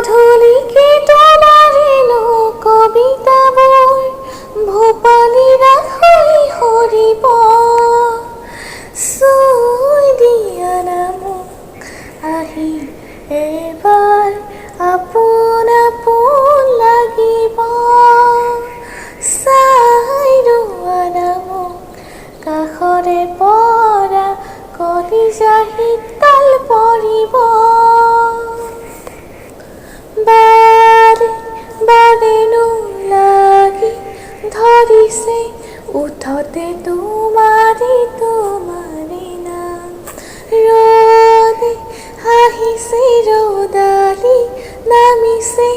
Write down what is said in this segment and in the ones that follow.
গধূলিকে তোমাৰেনো কবিতাবোৰ ভূপালী ৰাখি সৰিব চুই দিয়া না মোক আহি এবাৰ আপোন আপোন লাগিব চাই ৰোৱা না মোক কাষৰে পৰা কলিজা শীতল পৰিব বাৰে বাৰেনো লাগি ধৰিছে উঠতে তোমাৰে নাম ৰ'দে হাঁহিছে ৰ'দালি নামিছে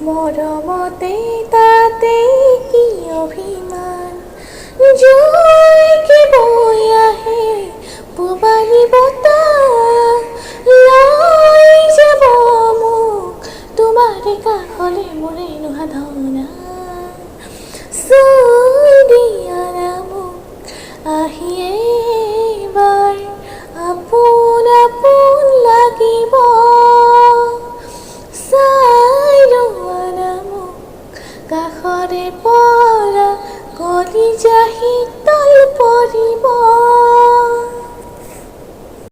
মৰমতে তাতে কি অভিমান জুইকে বৈ আহে পূবালী বতাহ লৈ যাব মোক তোমাৰে কাষলে মোৰে সাধনা চুই দিয়া না মোক আহিয়ে